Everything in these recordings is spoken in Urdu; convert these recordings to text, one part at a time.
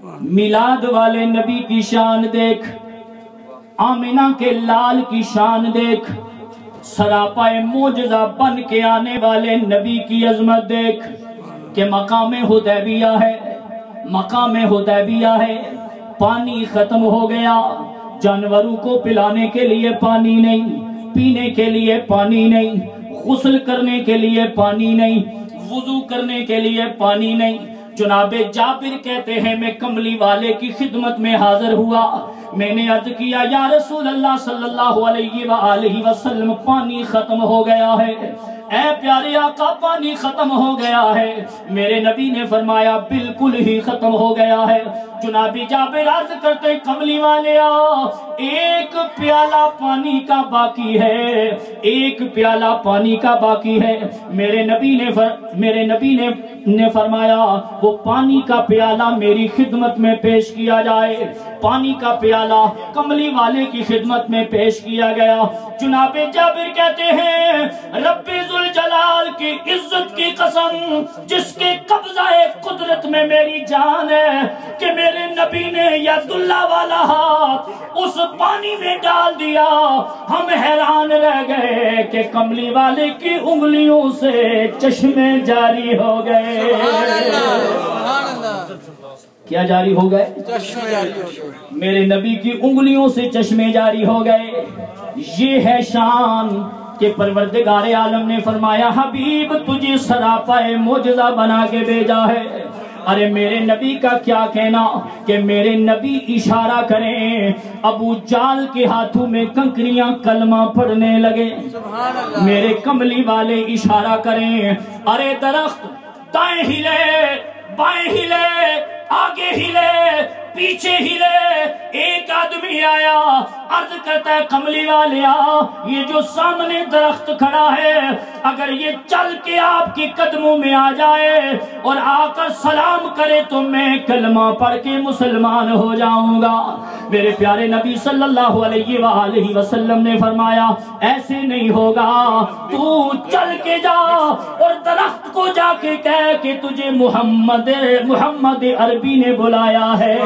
میلاد والے نبی کی شان دیکھ، آمنہ کے لال کی شان دیکھ، سراپائے معجزہ بن کے آنے والے نبی کی عظمت دیکھ کہ مقام حدیبیہ ہے، مقام حدیبیہ ہے، پانی ختم ہو گیا، جانوروں کو پلانے کے لیے پانی نہیں، پینے کے لیے پانی نہیں، غسل کرنے کے لیے پانی نہیں، وضو کرنے کے لیے پانی نہیں۔ جناب جابر کہتے ہیں میں کملی والے کی خدمت میں حاضر ہوا، میں نے عرض کیا یا رسول اللہ صلی اللہ علیہ وآلہ وسلم پانی ختم ہو گیا ہے، اے پیارے آقا پانی ختم ہو گیا ہے۔ میرے نبی نے فرمایا بالکل ہی ختم ہو گیا ہے۔ جناب جابر عرض کرتے کملی والے ایک پیالہ پانی کا باقی ہے، ایک پیالہ پانی کا باقی ہے۔ میرے نبی نے فرمایا وہ پانی کا پیالہ میری خدمت میں پیش کیا جائے۔ پانی کا پیالہ کملی والے کی خدمت میں پیش کیا گیا۔ جناب جابر کہتے ہیں رب ذوالجلال کی عزت کی قسم جس کے قبضہ قدرت میں میری جان ہے کہ میرے نبی نے ید اللہ والا ہاتھ اس پانی میں ڈال دیا، ہم حیران رہ گئے کہ کملی والے کی انگلیوں سے چشمے جاری ہو گئے۔ کیا جاری ہو گئے؟ چشمے جاری ہو گئے۔ میرے نبی کی انگلیوں سے چشمے جاری ہو گئے۔ یہ ہے شان کہ پروردگار عالم نے فرمایا حبیب تجھے سراپائے معجزہ بنا کے بھیجا ہے۔ ارے میرے نبی کا کیا کہنا کہ میرے نبی اشارہ کریں، ابو جال کے ہاتھوں میں کنکریاں کلمہ پڑھنے لگے۔ میرے کملی والے اشارہ کریں، ارے درخت دائیں ہلے بائیں ہلے آگے ہلے پیچھے ہلے، ایک آدمی آیا عرض کرتا ہے کملی والیا یہ جو سامنے درخت کھڑا ہے اگر یہ چل کے آپ کی قدموں میں آ جائے اور آ کر سلام کرے تو میں کلمہ پڑھ کے مسلمان ہو جاؤں گا۔ میرے پیارے نبی صلی اللہ علیہ وآلہ وسلم نے فرمایا ایسے نہیں ہوگا، تو چل کے جا اور درخت کو جا کے کہہ کہ تجھے محمد عربی نے بلایا ہے،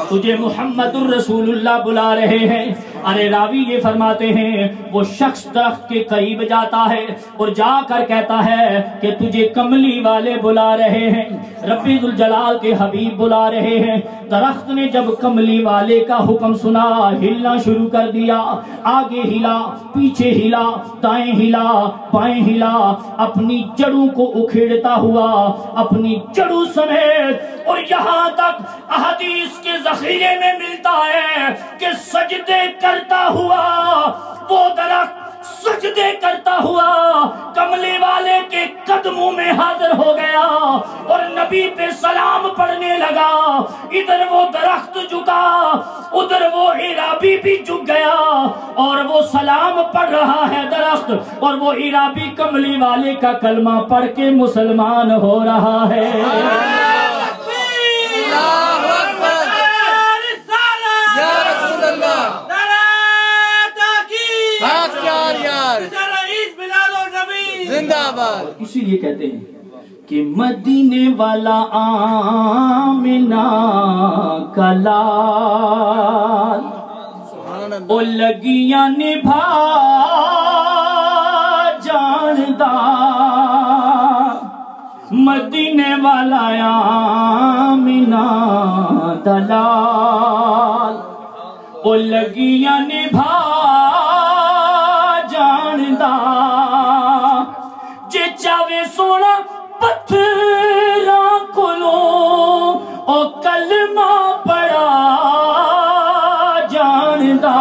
تجھے محمد الرسول اللہ بلا رہے ہیں۔ ارے راوی یہ فرماتے ہیں وہ شخص درخت کے قریب جاتا ہے اور جا کر کہتا ہے کہ تجھے کملی والے بلا رہے ہیں، ربی ذوالجلال کے حبیب بلا رہے ہیں۔ درخت نے جب کملی والے کا حکم سنا ہلنا شروع کر دیا، آگے ہلا پیچھے ہلا دائیں ہلا بائیں ہلا، اپنی جڑوں کو اکھیڑتا ہوا اپنی جڑوں سمیت، اور یہاں تک احادیث کے ذخیرے میں ملتا ہے کہ سجدے کرتا ہوا وہ درخت سجدے کرتا ہوا کملی والے کے قدموں میں حاضر ہو گیا اور نبی پہ سلام پڑھنے لگا۔ ادھر وہ درخت جھکا ادھر وہ عرابی بھی جھک گیا اور وہ سلام پڑھ رہا ہے درخت اور وہ عرابی کملی والے کا کلمہ پڑھ کے مسلمان ہو رہا ہے۔ اسی لیے کہتے ہیں کہ مدینے والا آمنہ کا لال او لگیاں نبھا جاندا، مدینے والا آمنہ دا لال او لگیاں نبھا جاندا، جے چاوے سونا پتھراں کولوں او کلمہ پڑھا جاندا،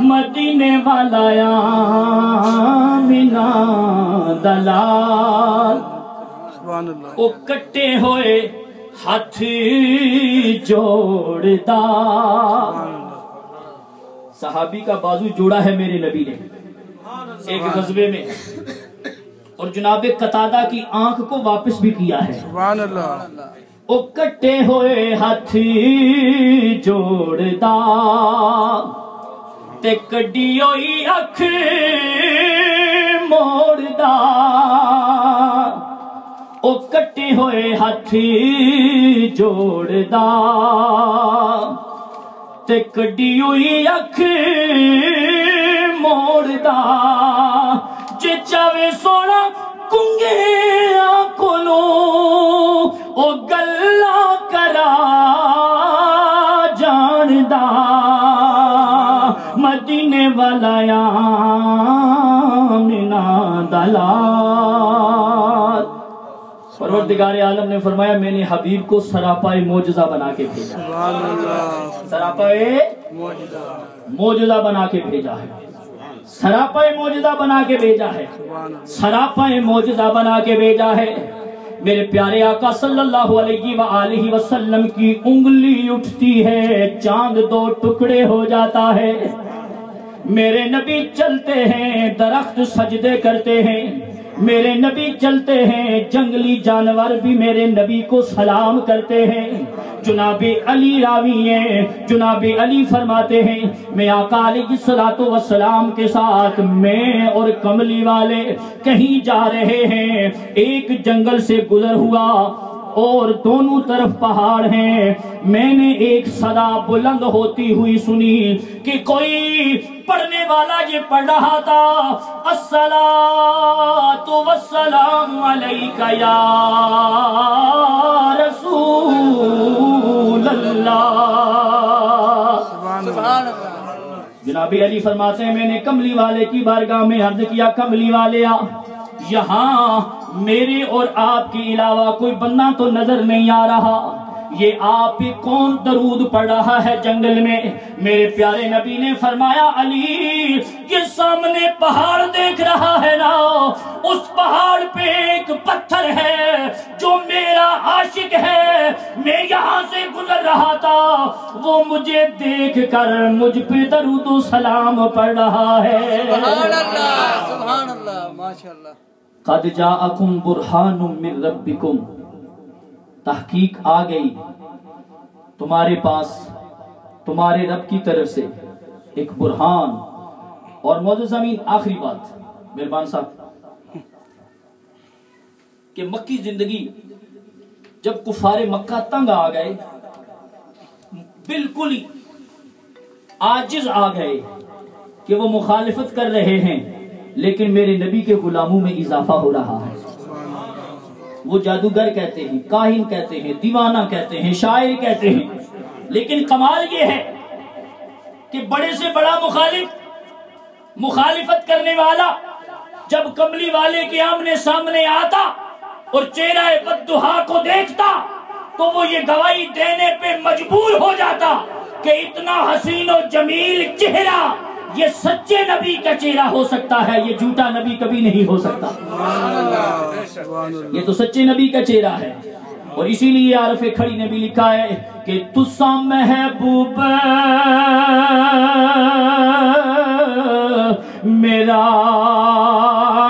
مدینے والا آمنہ دا لال او کٹے ہوئے ہاتھ جوڑتا۔ صحابی کا بازو جوڑا ہے میرے نبی نے ایک غزوے میں، اور جناب قتادہ کی آنکھ کو واپس بھی کیا ہے۔ سبحان اللہ۔ او کٹے ہوئے ہاتھ جوڑدا تے کڈی ہوئی اکھ موڑدا، او کٹے ہوئے ہاتھ جوڑدا تے کڈی ہوئی اکھ موڑدا جے چاوے سونا کنگیاں کولو او گلا کرا جاندا مدینے والا آمنہ دلال پروردگار عالم نے فرمایا میں نے حبیب کو سراپائے معجزہ بنا کے بھیجا سراپائے معجزہ بنا کے بھیجا ہے سراپائے معجزہ بنا کے بھیجا ہے سراپائے معجزہ بنا کے بھیجا ہے میرے پیارے آقا صلی اللہ علیہ وآلہ وسلم کی انگلی اٹھتی ہے چاند دو ٹکڑے ہو جاتا ہے میرے نبی چلتے ہیں درخت سجدے کرتے ہیں میرے نبی چلتے ہیں جنگلی جانور بھی میرے نبی کو سلام کرتے ہیں جناب علی راوی ہیں جناب علی فرماتے ہیں میں آقا علیہ السلام کے ساتھ میں اور کملی والے کہیں جا رہے ہیں ایک جنگل سے گزر ہوا اور دونوں طرف پہاڑ ہیں میں نے ایک صدا بلند ہوتی ہوئی سنی کہ کوئی پڑھنے والا یہ پڑھ رہا تھا الصلاۃ والسلام علیک یا رسول اللہ سبحان اللہ جناب علی فرماتے ہیں میں نے کملی والے کی بارگاہ میں عرض کیا کملی والے یہاں میرے اور آپ کے علاوہ کوئی بندہ تو نظر نہیں آ رہا یہ آپ پہ کون درود پڑھ رہا ہے جنگل میں میرے پیارے نبی نے فرمایا علی یہ سامنے پہاڑ دیکھ رہا ہے نا اس پہاڑ پہ ایک پتھر ہے جو میرا عاشق ہے میں یہاں سے گزر رہا تھا وہ مجھے دیکھ کر مجھ پہ درود و سلام پڑھ رہا ہے سبحان اللہ ماشاءاللہ قد جاءکم برہان من ربکم تحقیق آ گئی تمہارے پاس تمہارے رب کی طرف سے ایک برہان اور معزز امین آخری بات مہربان صاحب کہ مکی زندگی جب کفار مکہ تنگ آ گئے بالکل ہی عاجز آ گئے کہ وہ مخالفت کر رہے ہیں لیکن میرے نبی کے غلاموں میں اضافہ ہو رہا ہے وہ جادوگر کہتے ہیں کاہن کہتے ہیں دیوانہ کہتے ہیں شاعر کہتے ہیں لیکن کمال یہ ہے کہ بڑے سے بڑا مخالفت کرنے والا جب کملی والے کے آمنے سامنے آتا اور چہرہ بددہا کو دیکھتا تو وہ یہ گواہی دینے پہ مجبور ہو جاتا کہ اتنا حسین و جمیل چہرہ یہ سچے نبی کا چہرہ ہو سکتا ہے یہ جھوٹا نبی کبھی نہیں ہو سکتا یہ تو سچے نبی کا چہرہ ہے اور اسی لیے عارف کھڑی نے بھی لکھا ہے کہ تسا محبوب میرا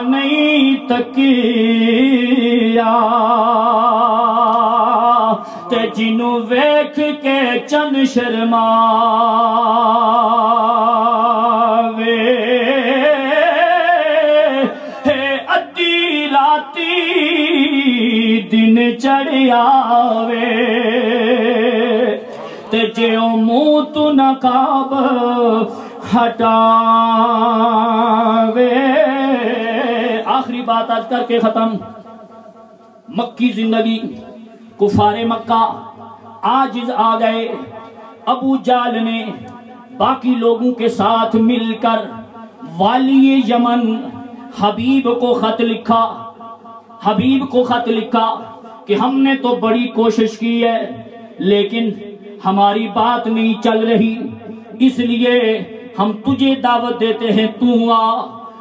نہیں تکیا تے جنوں ویکھ کے چن شرما دن چڑھیا وے تے جے منہ تو نقاب ہٹاوے آخری بات آج کر کے ختم مکی زندگی کفار مکہ عاجز آ گئے ابو جہل نے باقی لوگوں کے ساتھ مل کر والی یمن حبیب کو خط لکھا کہ ہم نے تو بڑی کوشش کی ہے لیکن ہماری بات نہیں چل رہی اس لیے ہم تجھے دعوت دیتے ہیں تو آ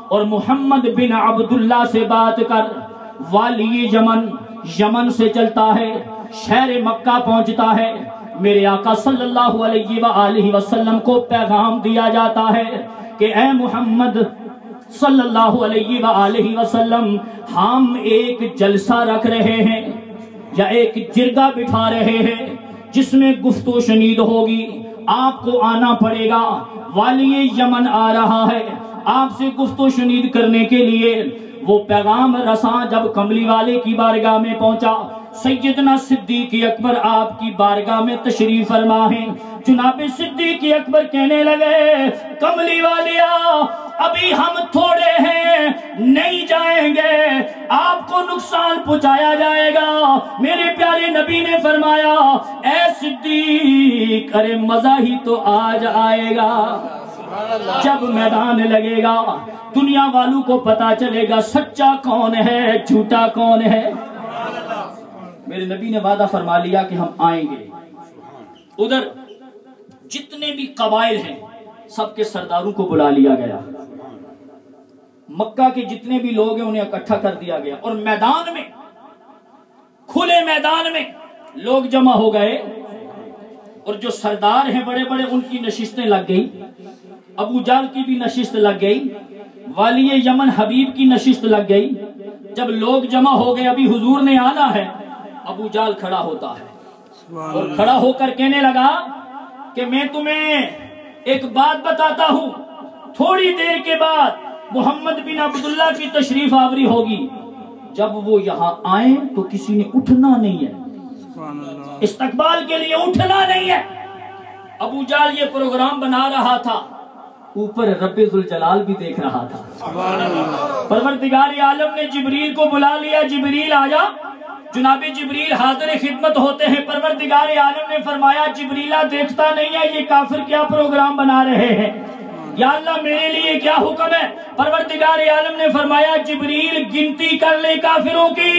اور محمد بن عبداللہ سے بات کر والی یمن سے چلتا ہے شہر مکہ پہنچتا ہے میرے آقا صلی اللہ علیہ وآلہ وسلم کو پیغام دیا جاتا ہے کہ اے محمد صلی اللہ علیہ وآلہ وسلم ہم ایک جلسہ رکھ رہے ہیں یا ایک جرگہ بٹھا رہے ہیں جس میں گفت و شنید ہوگی آپ کو آنا پڑے گا والی یمن آ رہا ہے آپ سے گفت و شنید کرنے کے لیے وہ پیغام رساں جب کملی والے کی بارگاہ میں پہنچا، سیدنا صدیق اکبر آپ کی بارگاہ میں تشریف فرما ہیں۔ جناب صدیق اکبر کہنے لگے کملی والیا ابھی ہم تھوڑے ہیں، نہیں جائیں گے، آپ کو نقصان پہنچایا جائے گا۔ میرے پیارے نبی نے فرمایا اے صدیق ارے مزہ ہی تو آج آئے گا، جب میدان لگے گا دنیا والوں کو پتا چلے گا سچا کون ہے جھوٹا کون ہے۔ میرے نبی نے وعدہ فرما لیا کہ ہم آئیں گے۔ ادھر جتنے بھی قبائل ہیں سب کے سرداروں کو بلا لیا گیا، مکہ کے جتنے بھی لوگ ہیں انہیں اکٹھا کر دیا گیا، اور میدان میں کھلے میدان میں لوگ جمع ہو گئے، اور جو سردار ہیں بڑے بڑے ان کی نشستیں لگ گئی، ابو جہل کی بھی نشست لگ گئی، والی یمن حبیب کی نشست لگ گئی۔ جب لوگ جمع ہو گئے ابھی حضور نے آنا ہے، ابو جہل کھڑا ہوتا ہے اور کھڑا ہو کر کہنے لگا کہ میں تمہیں ایک بات بتاتا ہوں، تھوڑی دیر کے بعد محمد بن عبداللہ کی تشریف آوری ہوگی، جب وہ یہاں آئیں تو کسی نے اٹھنا نہیں ہے، استقبال کے لیے اٹھنا نہیں ہے۔ ابو جہل یہ پروگرام بنا رہا تھا، اوپر رب ذوالجلال بھی دیکھ رہا تھا۔ پروردگار عالم نے جبریل کو بلا لیا، جبریل آجا۔ جناب جبریل حاضر خدمت ہوتے ہیں، پروردگار عالم نے فرمایا جبریلہ دیکھتا نہیں ہے یہ کافر کیا پروگرام بنا رہے ہیں، یا اللہ میرے لیے کیا حکم ہے؟ پروردگار عالم نے فرمایا جبریل گنتی کر لے کافروں کی،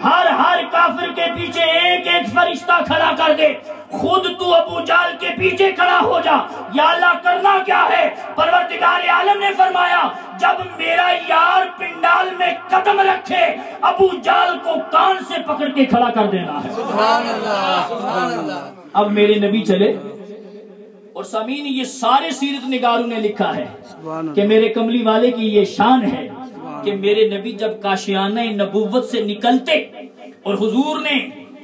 ہر کافر کے پیچھے ایک ایک فرشتہ کھڑا کر دے، خود تو ابو جہل کے پیچھے کھڑا ہو جا۔ یا اللہ کرنا کیا ہے؟ پروردگار عالم نے فرمایا جب میرا یار پنڈال میں قدم رکھے ابو جہل کو کان سے پکڑ کے کھڑا کر دینا ہے۔ سبحان اللہ سبحان اللہ۔ اب میرے نبی چلے، اور سامعین یہ سارے سیرت نگاروں نے لکھا ہے کہ میرے کملی والے کی یہ شان ہے کہ میرے نبی جب کاشیانہ نبوت سے نکلتے اور حضور نے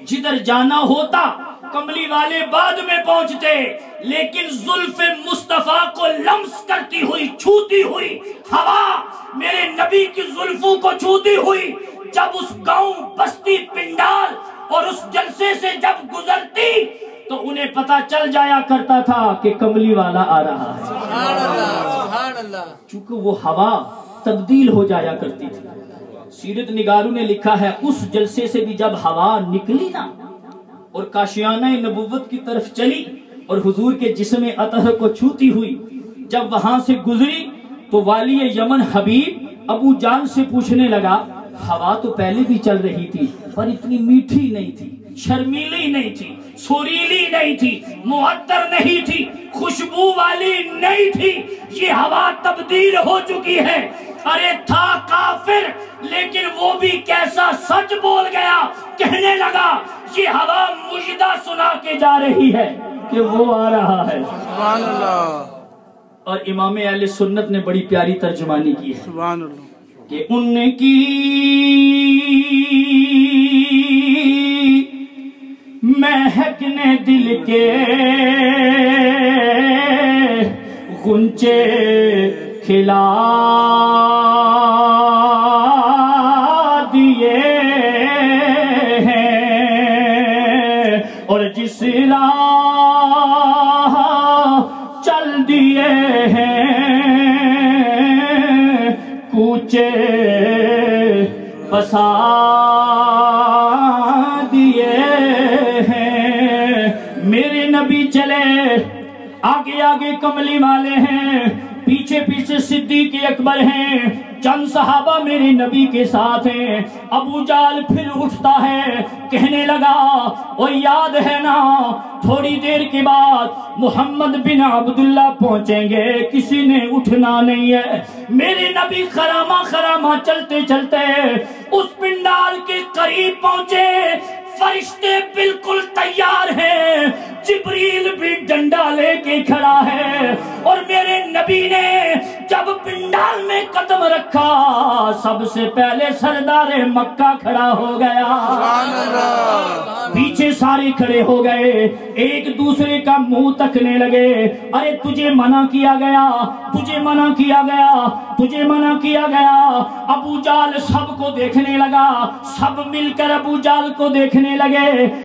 جدھر جانا ہوتا کملی والے بعد میں پہنچتے، لیکن زلف مصطفیٰ کو لمس کرتی ہوئی چھوتی ہوئی ہوا میرے نبی کی زلفوں کو چھوتی ہوئی جب اس گاؤں بستی پنڈال اور اس جلسے سے جب گزرتی تو انہیں پتا چل جایا کرتا تھا کہ کملی والا آ رہا ہے۔ سبحان اللہ سبحان اللہ۔ چونکہ وہ ہوا تبدیل ہو جایا کرتی تھی، سیرت نگاروں نے لکھا ہے اس جلسے سے بھی جب ہوا نکلی نا اور کاشیانہ نبوت کی طرف چلی اور حضور کے جسم اطہر کو چھوتی ہوئی، جب وہاں سے گزری تو والی یمن حبیب ابو جہل سے پوچھنے لگا ہوا تو پہلے بھی چل رہی تھی پر اتنی میٹھی نہیں تھی، شرمیلی نہیں تھی، سریلی نہیں تھی، معطر نہیں تھی، خوشبو والی نہیں تھی، یہ ہوا تبدیل ہو چکی ہے۔ ارے تھا کافر لیکن وہ بھی کیسا سچ بول گیا، کہنے لگا یہ ہوا مجدہ سنا کے جا رہی ہے کہ وہ آ رہا ہے۔ سبحان اللہ۔ اور امام اہل سنت نے بڑی پیاری ترجمانی کی ہے سبحان اللہ کہ ان کی مہک نے دل کے غنچے کھلا دیے ہیں، اور جس راہ چل دیے ہیں کوچے بسا دیے ہیں۔ میرے نبی چلے، آگے آگے کملی والے ہیں، پیچھے پیچھے صدیق اکبر ہیں، چند صحابہ میرے نبی کے ساتھ ہیں۔ ابو جہل پھر اٹھتا ہے، کہنے لگا وہ یاد ہے نا تھوڑی دیر کے بعد محمد بن عبداللہ پہنچیں گے، کسی نے اٹھنا نہیں ہے۔ میرے نبی خرامہ خرامہ چلتے چلتے اس پنڈال کے قریب پہنچے، فرشتے بالکل تیار ہیں، جبریل بھی ڈنڈا لے کے کھڑا ہے، اور میرے نبی نے جب پنڈال میں قدم رکھا سب سے پہلے سردار مکہ کھڑا ہو گیا، پیچھے سارے کھڑے ہو گئے، ایک دوسرے کا منہ تکنے لگے. ارے تجھے منع کیا گیا، تجھے منع کیا گیا، تجھے منع کیا گیا. ابو جہل سب کو دیکھنے لگا، سب مل کر ابو جہل کو دیکھنے لگے.